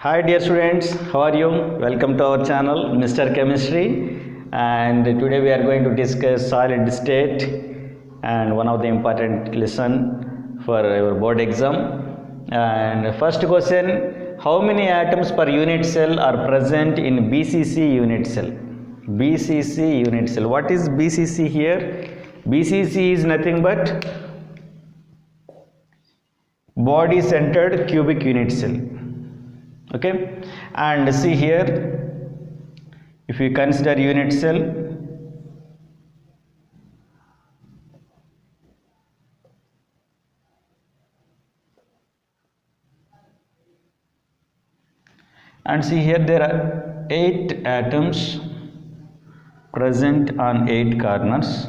Hi dear students, how are you? Welcome to our channel Mr. Chemistry, and today we are going to discuss solid state and one of the important lesson for your board exam. And first question, how many atoms per unit cell are present in BCC unit cell? BCC unit cell. What is BCC here? BCC is nothing but body centered cubic unit cell. Okay, and see here, if you consider unit cell, and see here there are 8 atoms present on 8 corners.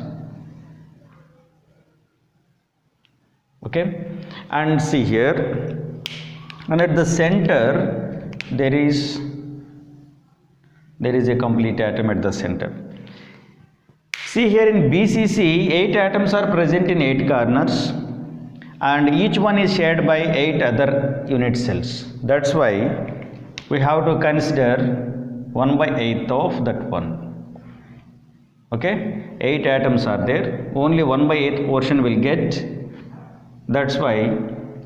Okay, and see here, and at the center there is a complete atom at the center. See here in BCC, 8 atoms are present in 8 corners, and each one is shared by 8 other unit cells. That's why we have to consider 1/8 of that one. Okay, 8 atoms are there, only 1/8 portion will get. That's why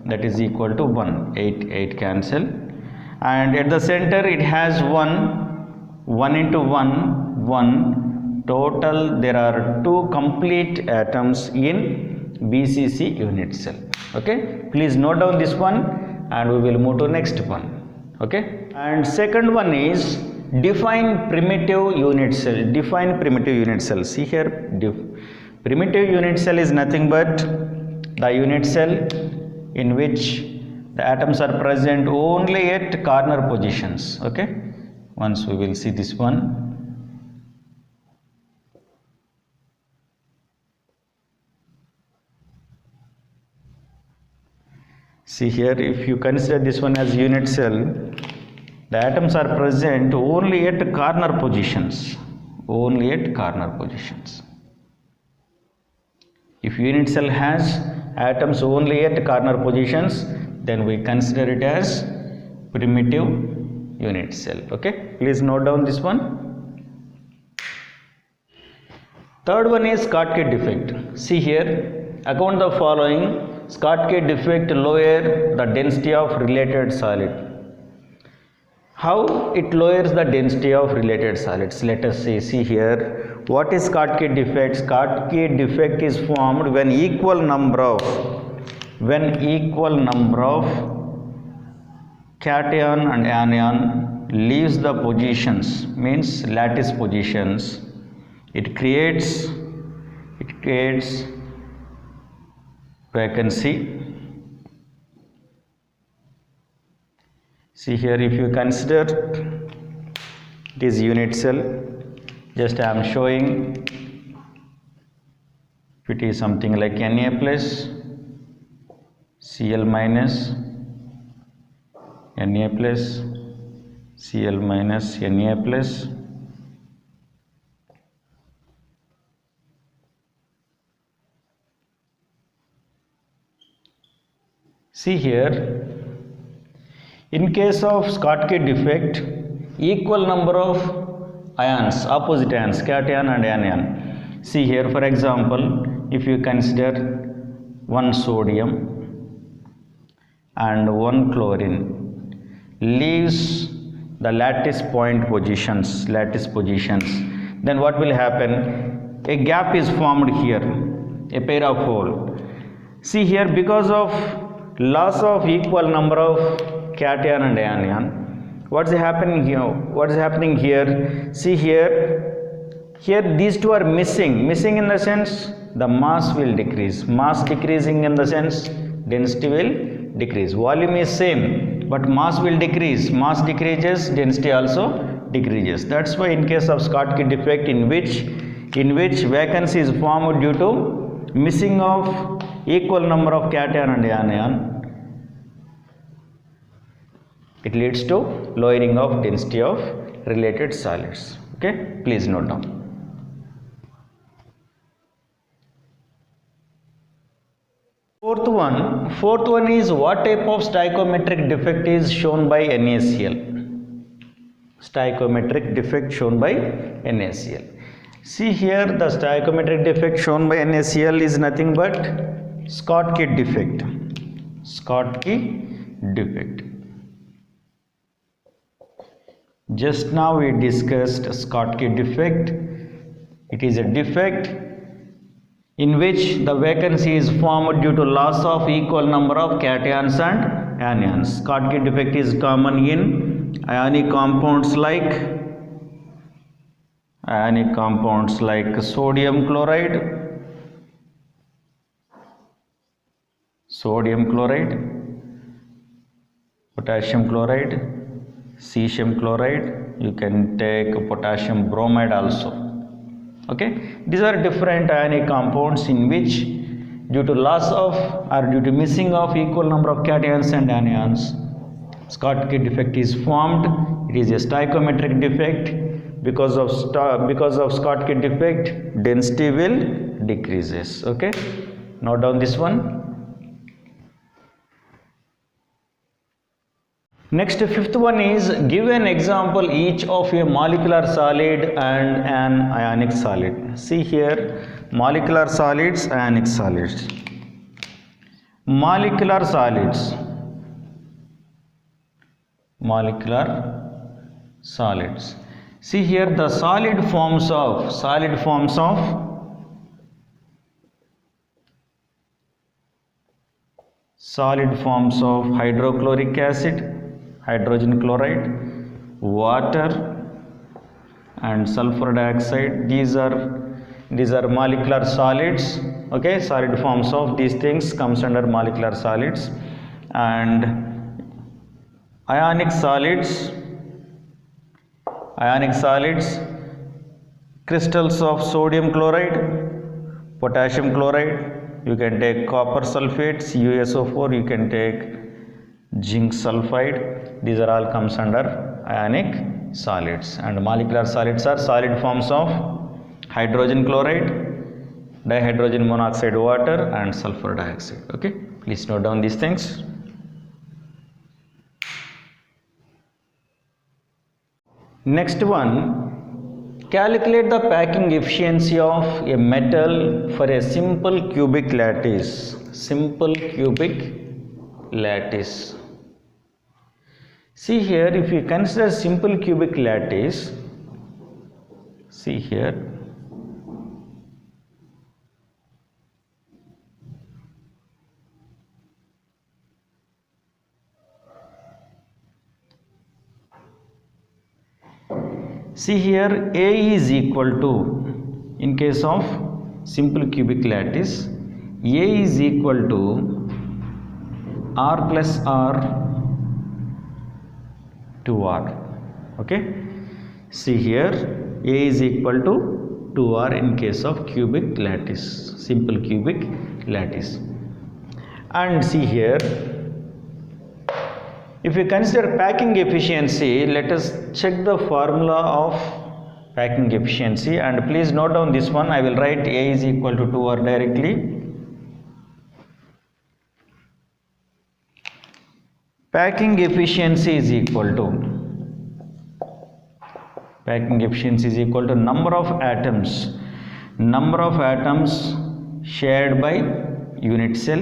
that is equal to 1. 8 cancel, and at the center it has 1 into 1 total. There are 2 complete atoms in BCC unit cell. Okay, please note down this one and we will move to next one. Okay, and second one is define primitive unit cell. Define primitive unit cell. See here, primitive unit cell is nothing but the unit cell in which the atoms are present only at corner positions. Okay, once we will see this one. See here, if you consider this one as unit cell, the atoms are present only at corner positions. Only at corner positions. If unit cell has atoms only at corner positions, then we consider it as primitive unit cell. Okay, please note down this one. Third one is Schottky defect. See here, account the following. Schottky defect lower the density of related solid. How it lowers the density of related solids? Let us see. See here, what is Schottky defect? Schottky defect is formed when equal number of cation and anion leaves the positions, means lattice positions. It creates vacancy. See here, if you consider it is unit cell, just I am showing if it is something like Na plus, Cl minus, Na plus, Cl minus, Na plus. See here, in case of Schottky defect, equal number of ions, opposite ions, cation and anion. See here, for example, if you consider 1 sodium and 1 chlorine leaves the lattice point positions, then what will happen? A gap is formed here, a pair of hole. See here, because of loss of equal number of cation and anion, what is happening here? See here, these two are missing in the sense the mass will decrease. Mass decreasing in the sense density will decrease. Volume is same, but mass will decrease. Mass decreases, density also decreases. That's why in case of Schottky defect, in which vacancy is formed due to missing of equal number of cation and anion, it leads to lowering of density of related solids. Okay, please note down. Fourth one is what type of stoichiometric defect is shown by NaCl. Stoichiometric defect shown by NaCl. See here, the stoichiometric defect shown by NaCl is nothing but Schottky defect. Schottky defect. Just now we discussed Schottky defect. It is a defect in which the vacancy is formed due to loss of equal number of cations and anions. Schottky defect is common in ionic compounds like sodium chloride, potassium chloride, cesium chloride. You can take potassium bromide also. Okay, these are different ionic compounds in which due to loss of or due to missing of equal number of cations and anions, Schottky defect is formed. It is a stoichiometric defect. Because of Schottky defect, density will decreases. Okay, note down this one. Next, fifth one is give an example each of a molecular solid and an ionic solid. See here, molecular solids, ionic solids. Molecular solids. See here, the solid forms of hydrochloric acid, hydrogen chloride, water and sulfur dioxide. These are molecular solids. Okay, solid forms of these things comes under molecular solids. And ionic solids, crystals of sodium chloride, potassium chloride. You can take copper sulfate, CuSO4. You can take zinc sulfide. These are all comes under ionic solids. And molecular solids are solid forms of hydrogen chloride, dihydrogen monoxide water and sulfur dioxide. Okay, please note down these things. Next one, calculate the packing efficiency of a metal for a simple cubic lattice. See here, if you consider simple cubic lattice, see here, A is equal to, in case of simple cubic lattice, A is equal to R plus R 2R. Okay, see here, A is equal to 2R in case of cubic lattice, simple cubic lattice. And see here, if we consider packing efficiency, let us check the formula of packing efficiency, and please note down this one. I will write A is equal to 2R directly. Packing efficiency is equal to number of atoms shared by unit cell,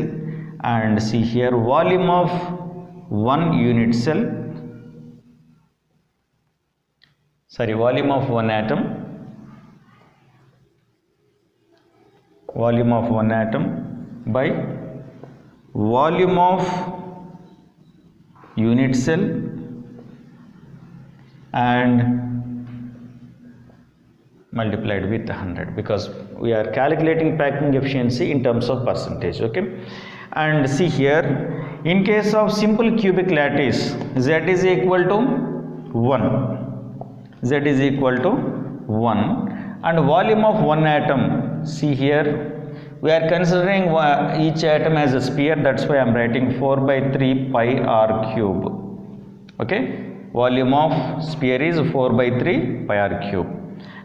and see here, volume of one unit cell, volume of one atom, by volume of unit cell and multiplied with 100, because we are calculating packing efficiency in terms of percentage. Okay, and see here, in case of simple cubic lattice, Z is equal to 1, and volume of one atom, see here, we are considering each atom as a sphere, that's why I am writing 4 by 3 pi r cube. Okay, volume of sphere is 4 by 3 pi r cube,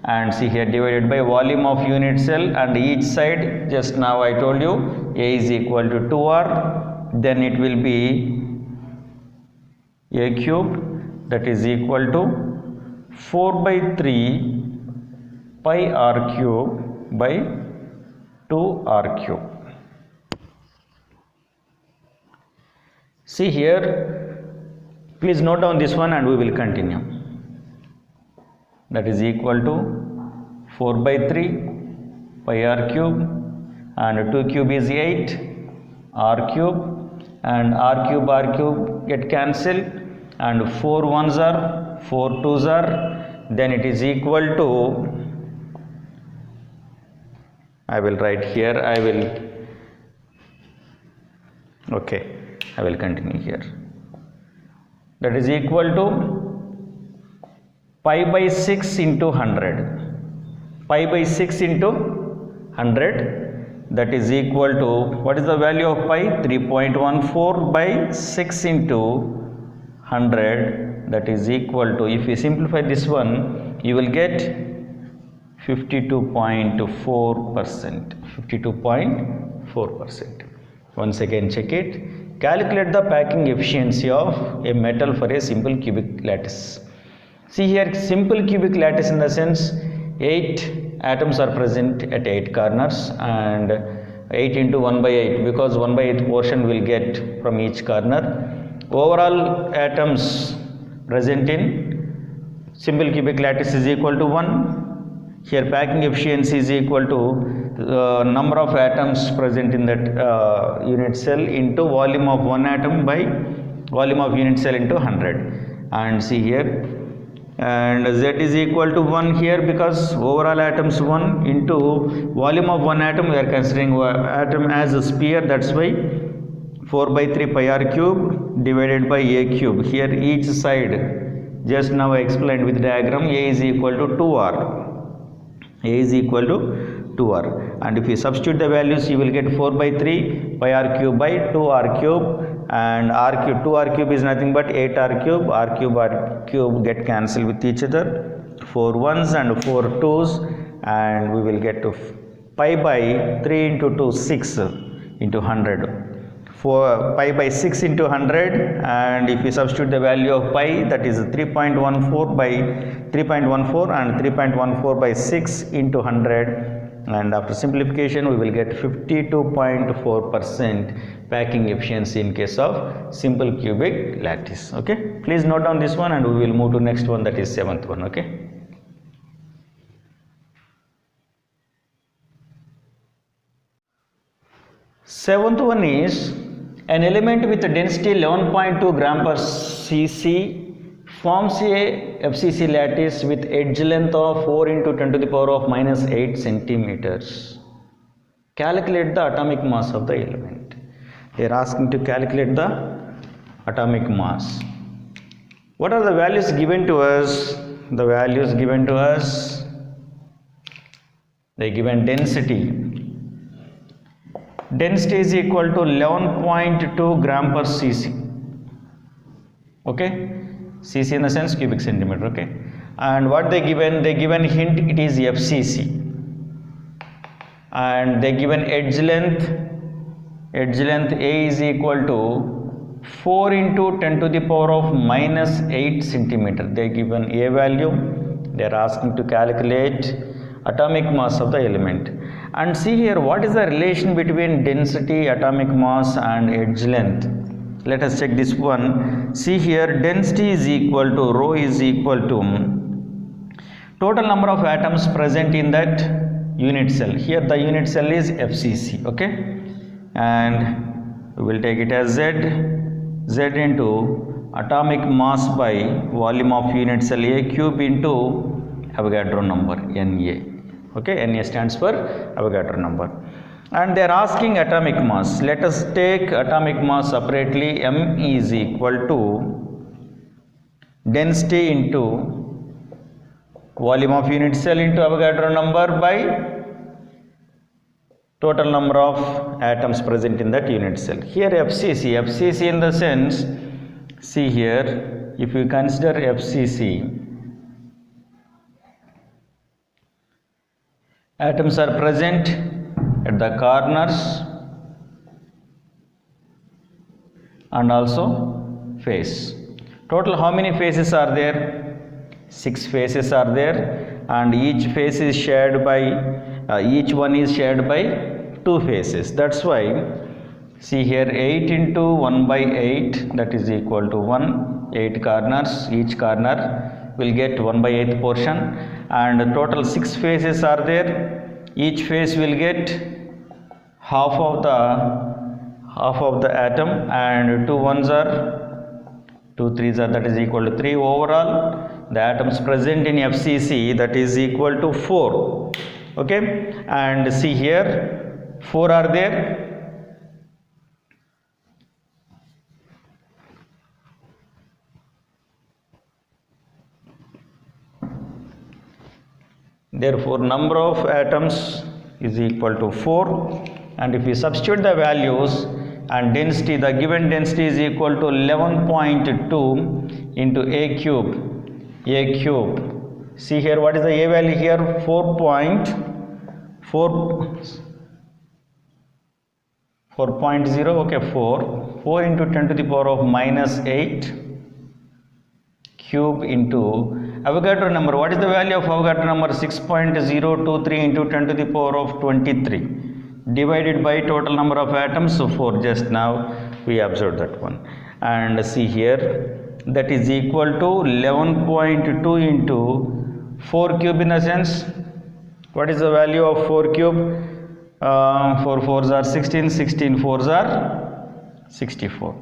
and see here divided by volume of unit cell, and each side just now I told you A is equal to 2R, then it will be A cube, that is equal to 4 by 3 pi R cube by 2R cube. See here, please note down this one and we will continue. That is equal to 4 by 3 pi R cube, and 2 cube is 8 R cube, and R cube get cancelled, and 4 ones are 4 twos are, then it is equal to, I will write here, I will continue here. That is equal to pi by 6 into 100. Pi by 6 into 100, that is equal to, what is the value of pi? 3.14 by 6 into 100, that is equal to, if you simplify this one, you will get 52.4%. 52.4%. Once again check it. Calculate the packing efficiency of a metal for a simple cubic lattice. See here, simple cubic lattice in the sense 8 atoms are present at 8 corners, and 8 into 1 by 8, because 1 by 8 portion will get from each corner. Overall atoms present in simple cubic lattice is equal to 1. Here packing efficiency is equal to number of atoms present in that unit cell into volume of one atom by volume of unit cell into 100. And see here, and Z is equal to 1 here, because overall atoms 1 into volume of one atom, we are considering atom as a sphere, that's why 4 by 3 pi R cube divided by A cube. Here each side, just now I explained with diagram, A is equal to 2R. A is equal to 2R, and if you substitute the values, you will get 4 by 3 pi R cube by 2R cube, and R cube, 2R cube is nothing but 8R cube, R cube get cancelled with each other, 4 ones and 4 twos, and we will get to pi by 3 into 2, 6 into 100. 4 pi by 6 into 100, and if we substitute the value of pi, that is 3.14 by 3.14 and 3.14 by 6 into 100, and after simplification we will get 52.4% packing efficiency in case of simple cubic lattice. Okay, please note down this one and we will move to next one, that is 7th one. Okay. Seventh one is, an element with a density 11.2 gram per cc forms a FCC lattice with edge length of 4 into 10 to the power of minus 8 centimeters. Calculate the atomic mass of the element. They are asking to calculate the atomic mass. What are the values given to us? The values given to us, they given density. Density is equal to 11.2 gram per cc. Okay, cc in the sense cubic centimeter. Okay, and what they given? They given hint it is FCC, and they given edge length. Edge length A is equal to 4 into 10 to the power of minus 8 centimeter. They given A value. They are asking to calculate atomic mass of the element. And see here, what is the relation between density, atomic mass and edge length? Let us check this one. See here, density is equal to rho is equal to total number of atoms present in that unit cell. Here the unit cell is FCC. Okay, and we will take it as Z into atomic mass by volume of unit cell A cube into Avogadro number, Na. Okay, Na stands for Avogadro number, and they are asking atomic mass. Let us take atomic mass separately. M is equal to density into volume of unit cell into Avogadro number by total number of atoms present in that unit cell. Here FCC in the sense, see here, if you consider FCC, Atoms are present at the corners and also face. Total how many faces are there? 6 faces are there, and each face is shared by each one is shared by 2 faces. That's why see here 8 into 1 by 8, that is equal to 1. 8 corners, each corner will get 1 by 8th portion, and total 6 faces are there. Each face will get half of the atom, and 2 ones are 2 3s are, that is equal to 3. Overall the atoms present in FCC, that is equal to 4. Okay, and see here 4 are there. Therefore number of atoms is equal to 4, and if we substitute the values and density, the given density is equal to 11.2 into a cube. See here, what is the a value here? 4.0. okay, 4 into 10 to the power of minus 8 cube into Avogadro number. What is the value of Avogadro number? 6.023 into 10 to the power of 23 divided by total number of atoms. So 4, just now we observed that one. And see here, that is equal to 11.2 into 4 cube. In a sense, what is the value of 4 cube? 4 4s are 16, 16 4s are 64.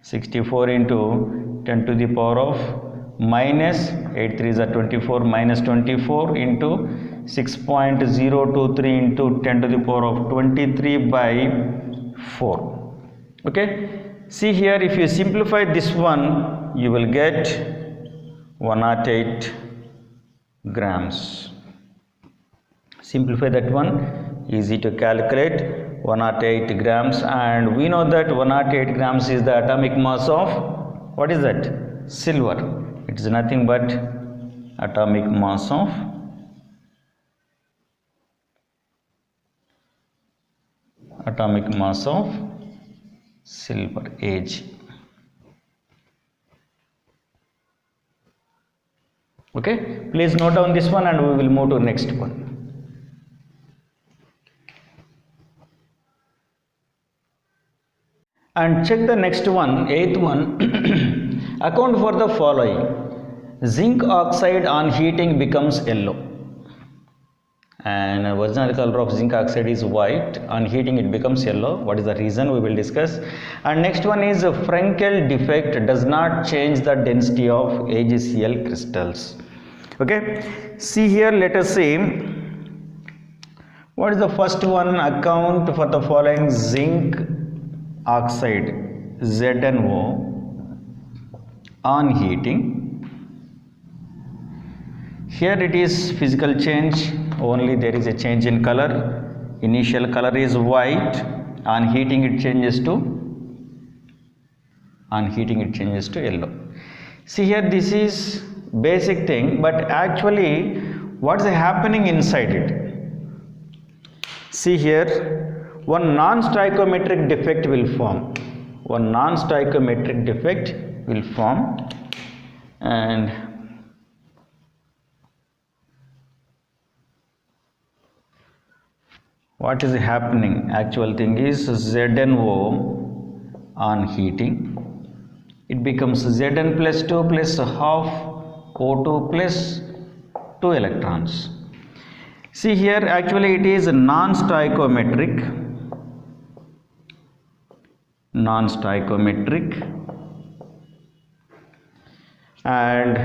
64 into 10 to the power of minus 8 3s are 24, minus 24 into 6.023 into 10 to the power of 23 by 4. Okay, see here, if you simplify this one, you will get 108 grams. Simplify that one, easy to calculate, 108 grams. And we know that 108 grams is the atomic mass of, what is that? Silver. It is nothing but atomic mass of silver, Ag. Okay, please note down this one and we will move to next one. And check the next one, 8th one. Account for the following. Zinc oxide on heating becomes yellow, and original color of zinc oxide is white. On heating it becomes yellow. What is the reason? We will discuss. And next one is Frenkel defect does not change the density of AgCl crystals. Okay, see here, let us see what is the first one. Account for the following. Zinc oxide ZnO on heating. Here it is physical change, only there is a change in color. Initial color is white, on heating it changes to yellow. See here, this is basic thing, but actually what is happening inside it? See here, one non-stoichiometric defect will form. And what is happening? Actual thing is ZnO on heating, it becomes Zn plus 2 plus half O2 plus 2 electrons. See here, actually it is non-stoichiometric, and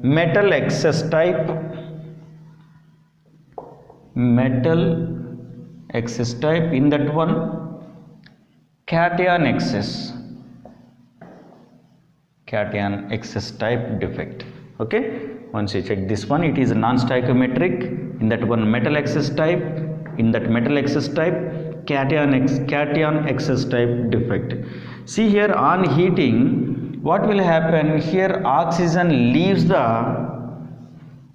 metal excess type, in that one cation excess type defect. Okay, once you check this one, it is non-stoichiometric. In that one metal excess type, cation excess type defect. See here, on heating what will happen? Here oxygen leaves the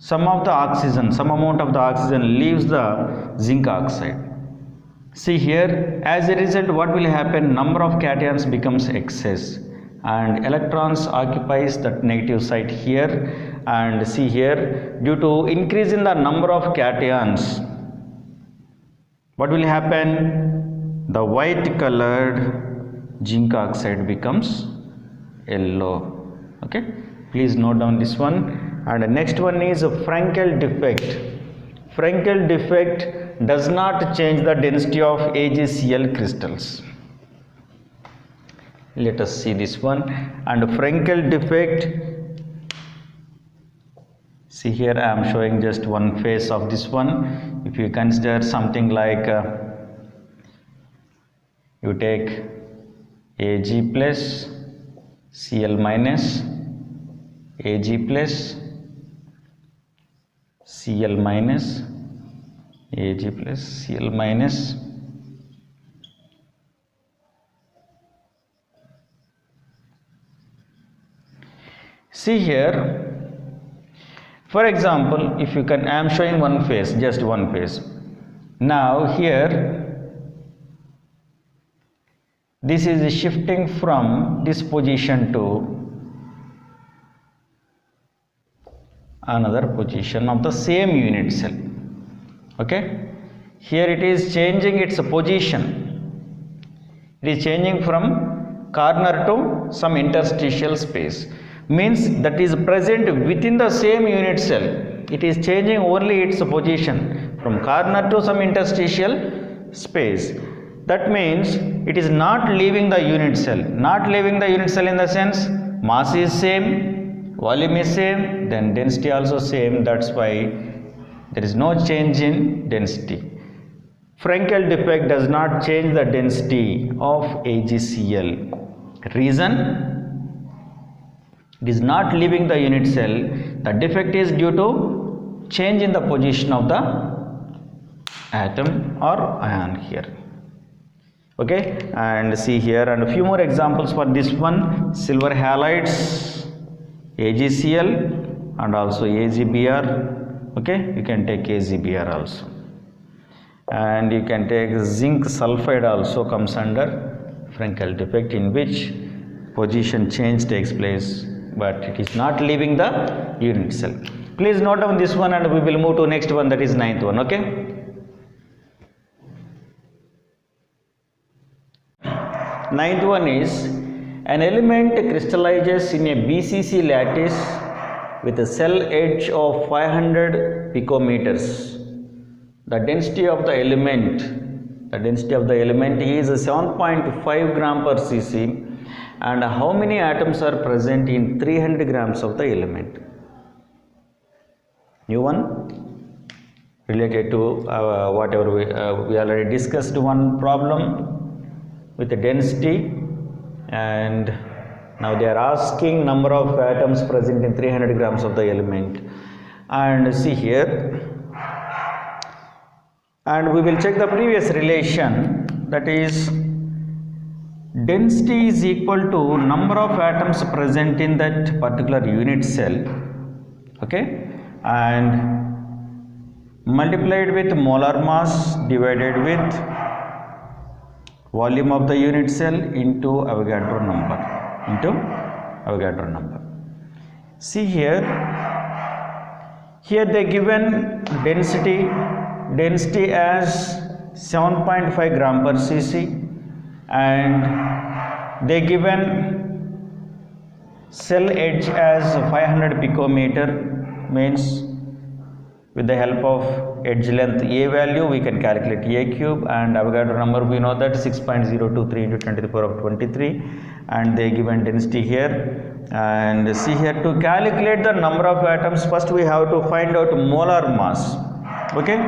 some of the oxygen, some amount of the oxygen leaves the zinc oxide. See here, as a result, what will happen? Number of cations becomes excess and electrons occupies that negative site here. And see here, due to increase in the number of cations, what will happen? The white colored zinc oxide becomes yellow. Okay, please note down this one. And the next one is Frankel defect. Frankel defect does not change the density of AgCl crystals. Let us see this one. And Frankel defect, see here I am showing just one phase of this one. If you consider something like you take Ag plus Cl minus, Ag plus Cl minus, Ag plus Cl minus, see here, for example, if you can, I am showing one phase, just one phase. Now here, this is shifting from this position to another position of the same unit cell. Okay, here it is changing its position. It is changing from corner to some interstitial space, means that is present within the same unit cell. It is changing only its position from corner to some interstitial space. That means it is not leaving the unit cell. Not leaving the unit cell in the sense mass is same, volume is same, then density also same. That's why there is no change in density. Frankel defect does not change the density of AgCl. Reason? It is not leaving the unit cell. The defect is due to change in the position of the atom or ion here. Okay, and see here, and a few more examples for this one. Silver halides, AgCl, and also AgBr. Okay, you can take AgBr also, and you can take zinc sulfide also comes under Frankel defect, in which position change takes place, but it is not leaving the unit cell. Please note down this one, and we will move to next one, that is ninth one. Okay. Ninth one is, an element crystallizes in a BCC lattice with a cell edge of 500 picometers. The density of the element is 7.5 gram per cc, and how many atoms are present in 300 grams of the element? New one related to whatever we already discussed one problem with the density, and now they are asking number of atoms present in 300 grams of the element. And see here, and we will check the previous relation, that is density is equal to number of atoms present in that particular unit cell, okay, and multiplied with molar mass divided with volume of the unit cell into Avogadro number. See here, they given density as 7.5 gram per cc, and they given cell edge as 500 picometer, means with the help of edge length A value we can calculate A cube, and Avogadro number we know that 6.023 into 10 to the power of 23, and they given density here. And see here, to calculate the number of atoms, first we have to find out molar mass. Okay,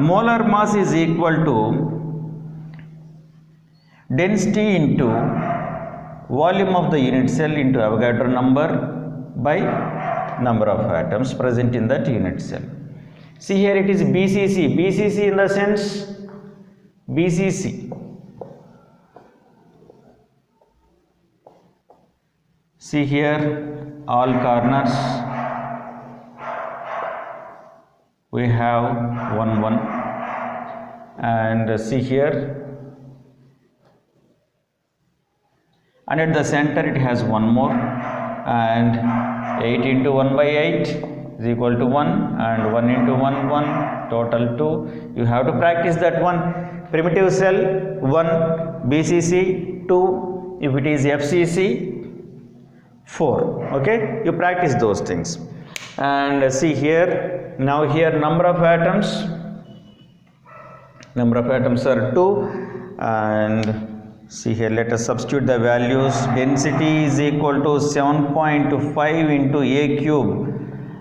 molar mass is equal to density into volume of the unit cell into Avogadro number by number of atoms present in that unit cell. See here, it is BCC in the sense BCC. See here, all corners we have 1 1, and see here, and at the center it has one more, and 8 into 1 by 8 is equal to 1, and 1 into 1 1, total 2. You have to practice that one. Primitive cell 1, BCC 2, if it is FCC 4. Okay, you practice those things. And see here, now here number of atoms are 2, and see here, let us substitute the values. Density is equal to 7.5 into A cube,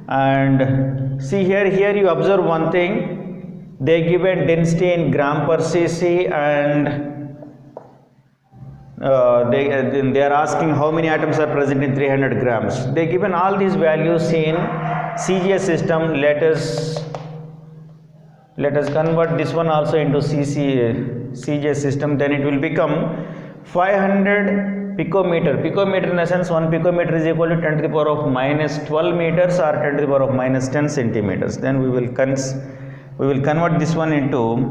and see here you observe one thing, they given density in gram per cc, and they are asking how many atoms are present in 300 grams. They given all these values in CGS system. Let us convert this one also into CGS system. Then it will become 500 picometer. Picometer in the sense 1 picometer is equal to 10 to the power of minus 12 meters or 10 to the power of minus 10 centimeters. Then we will convert this one into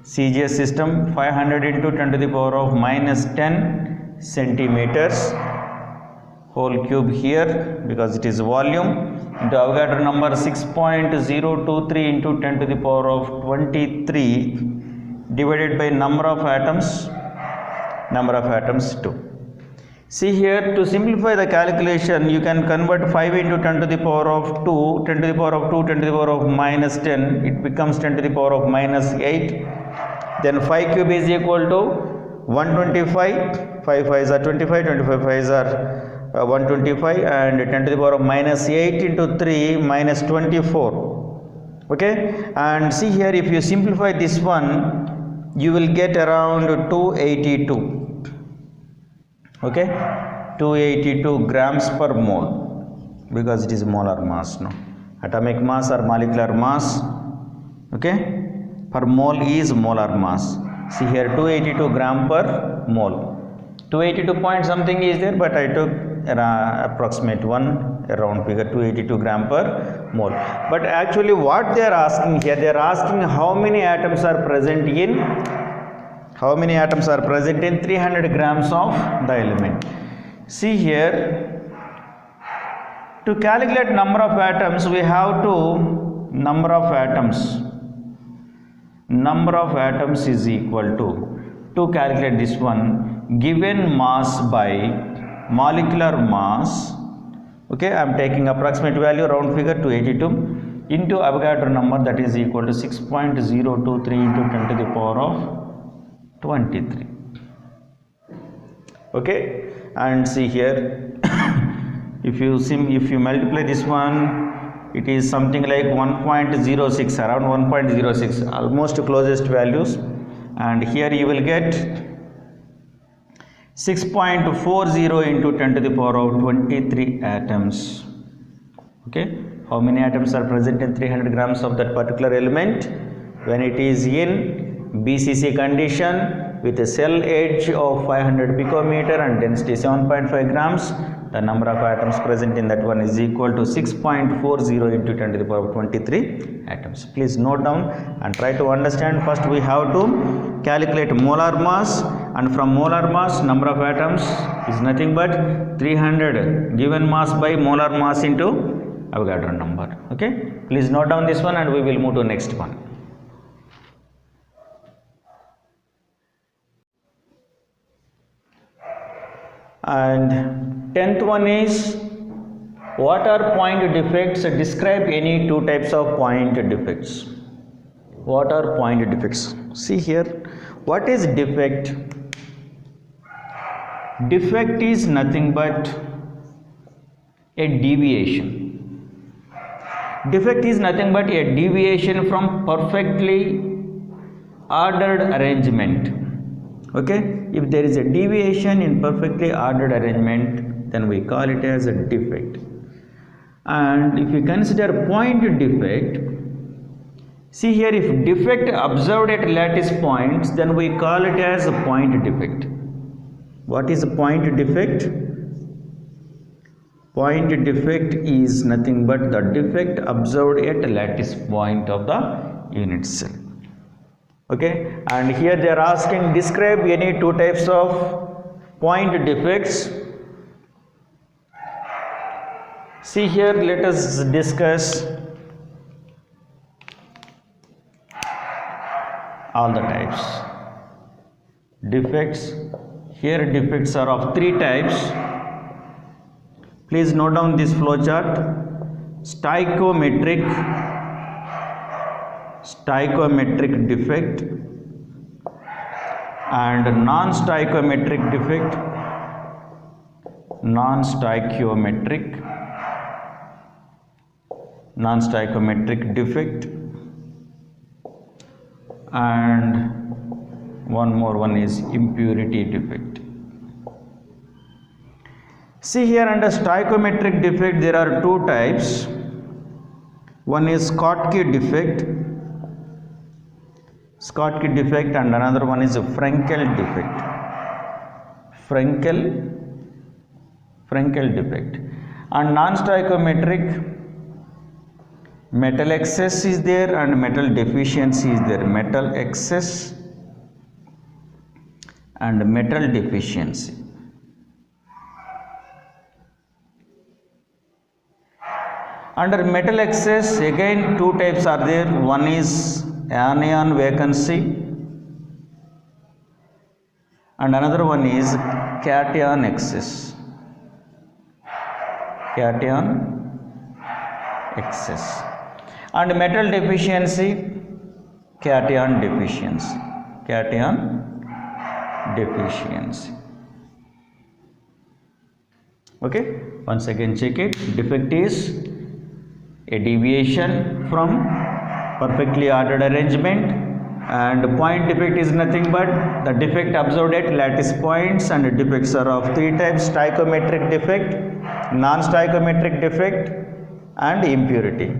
CGS system. 500 into 10 to the power of minus 10 centimeters whole cube here, because it is volume, into Avogadro number 6.023 into 10 to the power of 23 divided by number of atoms 2. See here, to simplify the calculation, you can convert 5 into 10 to the power of 2, 10 to the power of 2, 10 to the power of minus 10, it becomes 10 to the power of minus 8. Then 5 cube is equal to 125, 5 5s are 25, 25 5s are 125, and 10 to the power of minus 8 into 3 minus 24. Okay, and see here, if you simplify this one, you will get around 282. Okay, 282 grams per mole, because it is molar mass. No, atomic mass or molecular mass. Okay, per mole is molar mass. See here, 282 gram per mole. 282 point something is there, but I took approximate one, around figure, 282 gram per mole. But actually what they are asking here, they are asking how many atoms are present in 300 grams of the element. See here, to calculate number of atoms, we have to, number of atoms is equal to calculate this one, given mass by molecular mass. Okay, I am taking approximate value, round figure 282, into Avogadro number, that is equal to 6.023 into 10 to the power of 23. Okay, and see here, if you multiply this one, it is something like 1.06, around 1.06, almost closest values, and here you will get 6.40 into 10 to the power of 23 atoms. Okay, how many atoms are present in 300 grams of that particular element when it is in BCC condition with a cell edge of 500 picometer and density 7.5 grams? The number of atoms present in that one is equal to 6.40 into 10 to the power of 23 atoms. Please note down and try to understand. First we have to calculate molar mass, and from molar mass, number of atoms is nothing but 300 given mass by molar mass into Avogadro number. Okay, please note down this one, and we will move to next one. And 10th one is, what are point defects? Describe any two types of point defects. What are point defects? See here, what is defect? Defect is nothing but a deviation. Defect is nothing but a deviation from perfectly ordered arrangement. Okay, if there is a deviation in perfectly ordered arrangement, then we call it as a defect. And if you consider point defect, see here, if defect observed at lattice points, then we call it as a point defect. What is a point defect? Point defect is nothing but the defect observed at lattice point of the unit cell. Okay, and here they are asking describe any two types of point defects. See here, let us discuss all the types. Defects, here defects are of three types. Please note down this flow chart. Stoichiometric defect and non-stoichiometric defect, non-stoichiometric defect, and one more one is impurity defect. See here, under stoichiometric defect there are two types. One is Schottky defect, and another one is Frenkel defect. Frenkel defect. And non-stoichiometric, metal excess is there and metal deficiency is there. Metal excess and metal deficiency. Under metal excess, again two types are there. One is anion vacancy and another one is cation excess. And metal deficiency, cation deficiency. Okay, once again check it. Defect is a deviation from perfectly ordered arrangement, and point defect is nothing but the defect observed at lattice points, and defects are of three types: stoichiometric defect, non-stoichiometric defect, and impurity.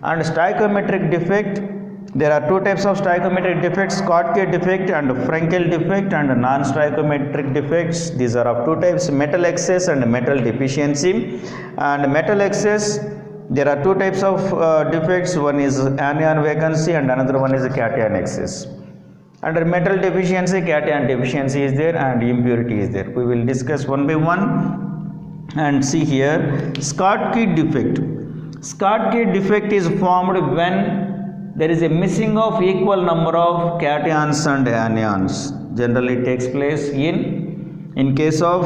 And stoichiometric defect, there are two types of stoichiometric defects: Schottky defect and Frenkel defect. And non-stoichiometric defects, these are of two types: metal excess and metal deficiency. And metal excess, there are two types of defects. One is anion vacancy and another one is cation excess. Under metal deficiency, cation deficiency is there and impurity is there. We will discuss one by one. And see here, Schottky defect. Schottky defect is formed when there is a missing of equal number of cations and anions. Generally takes place in case of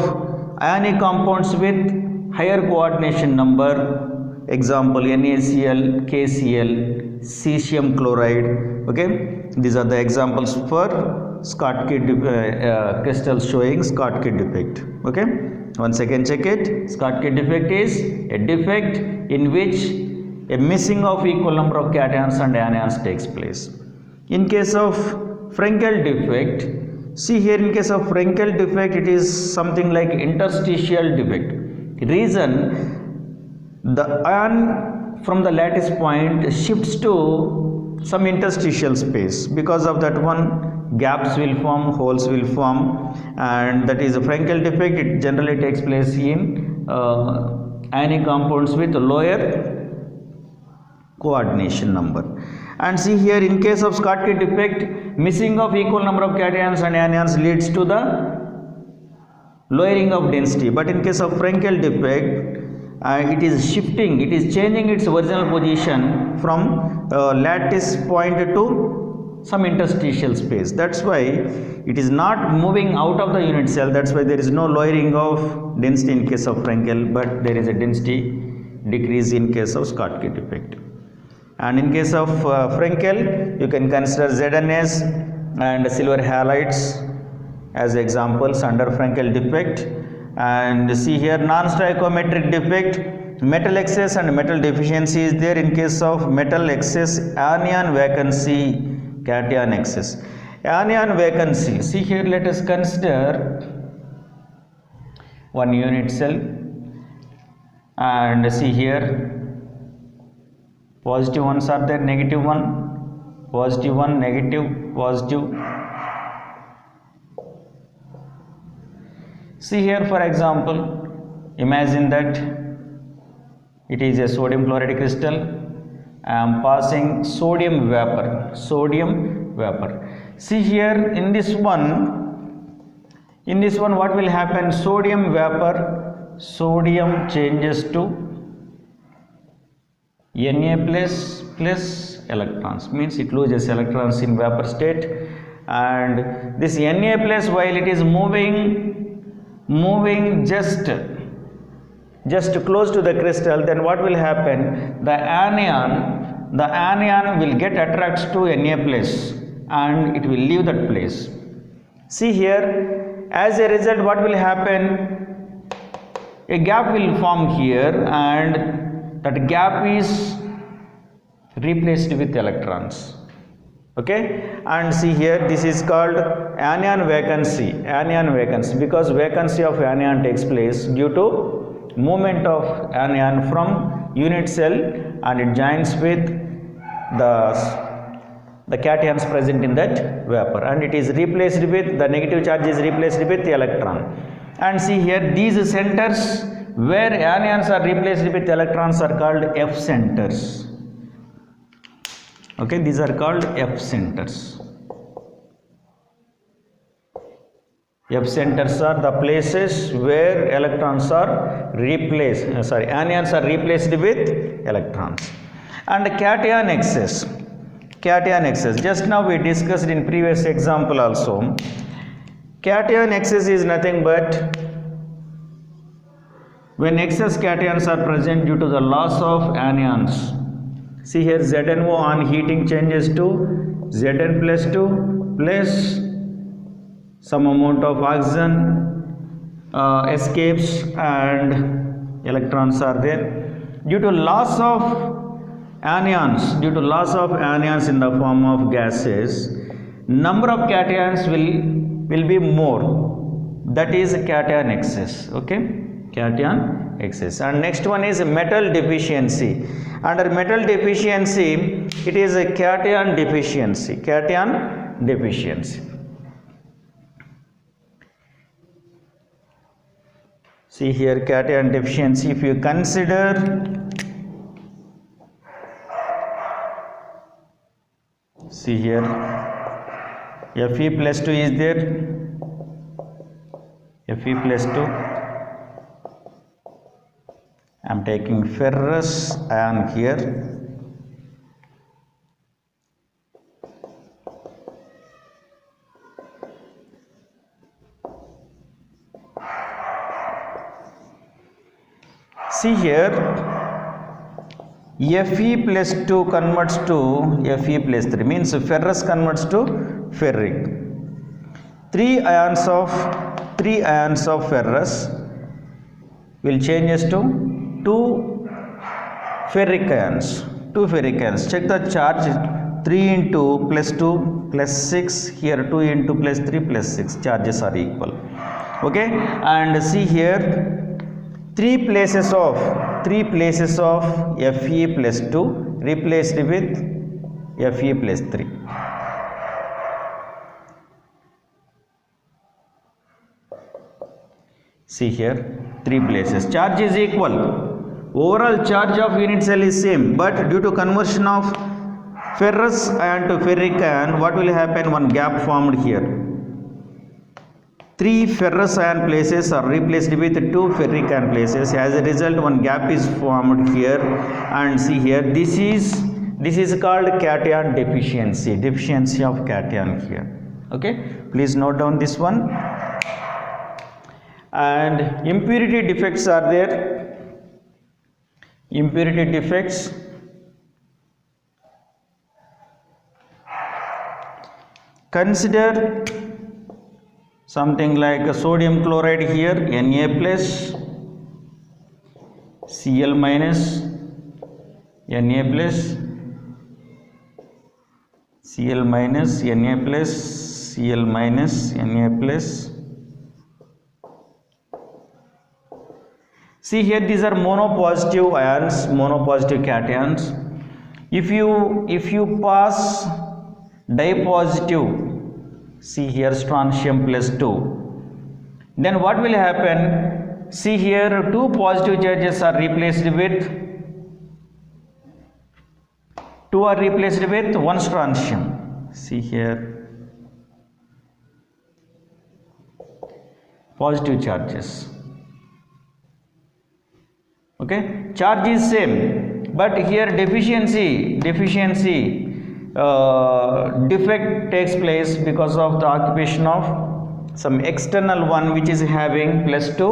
ionic compounds with higher coordination number. Example, NaCl, KCl, cesium chloride. Okay, these are the examples for Schottky crystals showing Schottky defect. Okay, once again check it. Schottky defect is a defect in which a missing of equal number of cations and anions takes place. In case of Frenkel defect, see here, in case of Frenkel defect, it is something like interstitial defect. Reason, the ion from the lattice point shifts to some interstitial space. Because of that one, gaps will form, holes will form, and that is a Frenkel defect. It generally takes place in ionic compounds with lower coordination number. And see here, in case of Schottky defect, missing of equal number of cations and anions leads to the lowering of density. But in case of Frenkel defect, it is shifting, it is changing its original position from lattice point to some interstitial space. That's why it is not moving out of the unit cell. That's why there is no lowering of density in case of Frenkel, but there is a density decrease in case of Schottky defect. And in case of Frenkel, you can consider ZNS and silver halides as examples under Frenkel defect. And see here, non-stoichiometric defect, metal excess and metal deficiency is there. In case of metal excess, anion vacancy, cation excess. Anion vacancy, see here, let us consider one unit cell, and see here, positive ones are there, negative one, negative, positive. See here, for example, imagine that It is a sodium chloride crystal. I am passing sodium vapor. See here in this one what will happen? Sodium vapor, sodium changes to Na plus electrons, means it loses electrons in vapor state, and this Na plus, while it is moving just close to the crystal, then what will happen? The anion will get attracted to Na plus and it will leave that place. See here, as a result what will happen? A gap will form here, and that gap is replaced with electrons. Okay, and see here, this is called anion vacancy, because vacancy of anion takes place due to movement of anion from unit cell, and it joins with the cations present in that vapor, and it is replaced with the negative charge is replaced with the electron. And see here, these centers where anions are replaced with electrons are called F centers. Okay, these are called F centers. F centers are the places where electrons are replaced, anions are replaced with electrons. And cation excess. Just now we discussed in previous example also. Cation excess is nothing but when excess cations are present due to the loss of anions. See here, ZnO on heating changes to Zn plus 2 plus some amount of oxygen escapes and electrons are there. Due to loss of anions in the form of gases, number of cations will be more. That is cation excess. Okay, cation excess. And next one is metal deficiency. Under metal deficiency, it is a cation deficiency. See here, cation deficiency. If you consider, see here, Fe plus 2 is there. Fe plus 2. I am taking ferrous ion here. See here, Fe plus 2 converts to Fe plus 3, means ferrous converts to ferric. 3 ions of ferrous will changes to 2 ferric ions. Check the charge. 3 into plus 2 plus 6, here 2 into plus 3 plus 6, charges are equal. Okay, and see here, 3 places of Fe plus 2 replaced with Fe plus 3. See here, 3 places. Charge is equal. Overall charge of unit cell is same, but due to conversion of ferrous ion to ferric ion, what will happen? One gap formed here. 3 ferrous ion places are replaced with 2 ferric ion places. As a result, one gap is formed here, and see here, this is called cation deficiency of cation here. Okay, please note down this one. And impurity defects are there. Impurity defects. Consider something like a sodium chloride here, Na plus, Cl minus, Na plus, Cl minus, Na plus, Cl minus, Na plus. See here, these are monopositive ions, monopositive cations. If you pass dipositive, see here, strontium plus 2, then what will happen? See here, 2 positive charges are replaced with 2 are replaced with 1 strontium. See here, positive charges. Okay, charge is same, but here deficiency defect takes place because of the occupation of some external one which is having +2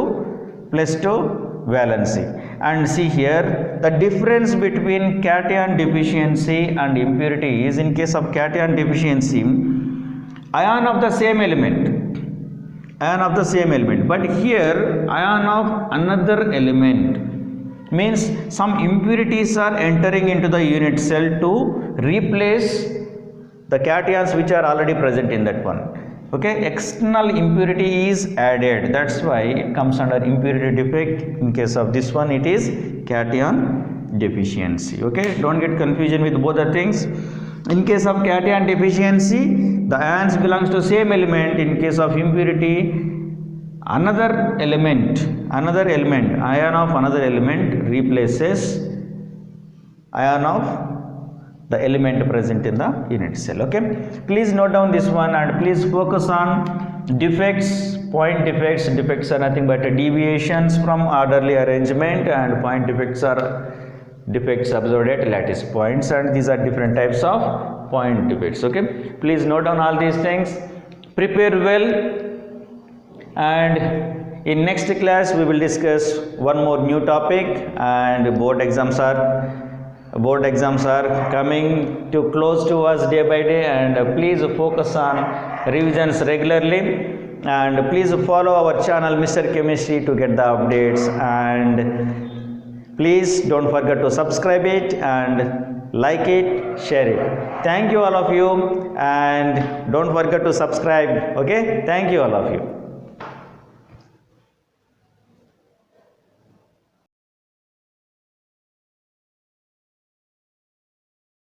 valency. And see here, the difference between cation deficiency and impurity is, in case of cation deficiency, ion of the same element, but here ion of another element, means some impurities are entering into the unit cell to replace the cations which are already present in that one. Okay, external impurity is added, that's why it comes under impurity defect. In case of this one, it is cation deficiency. Okay, don't get confusion with both the things. In case of cation deficiency, the ions belongs to same element. In case of impurity, another element, ion of another element replaces ion of the element present in the unit cell. Okay, please note down this one and please focus on defects, point defects. Defects are nothing but deviations from orderly arrangement, and point defects are defects observed at lattice points, and these are different types of point defects. Okay, please note down all these things, prepare well, and in next class we will discuss one more new topic. And board exams are coming to close to us day by day, and please focus on revisions regularly, and please follow our channel Mr. Chemistry to get the updates, and please don't forget to subscribe it and like it, share it. Thank you all of you, and don't forget to subscribe. Okay, thank you all of you.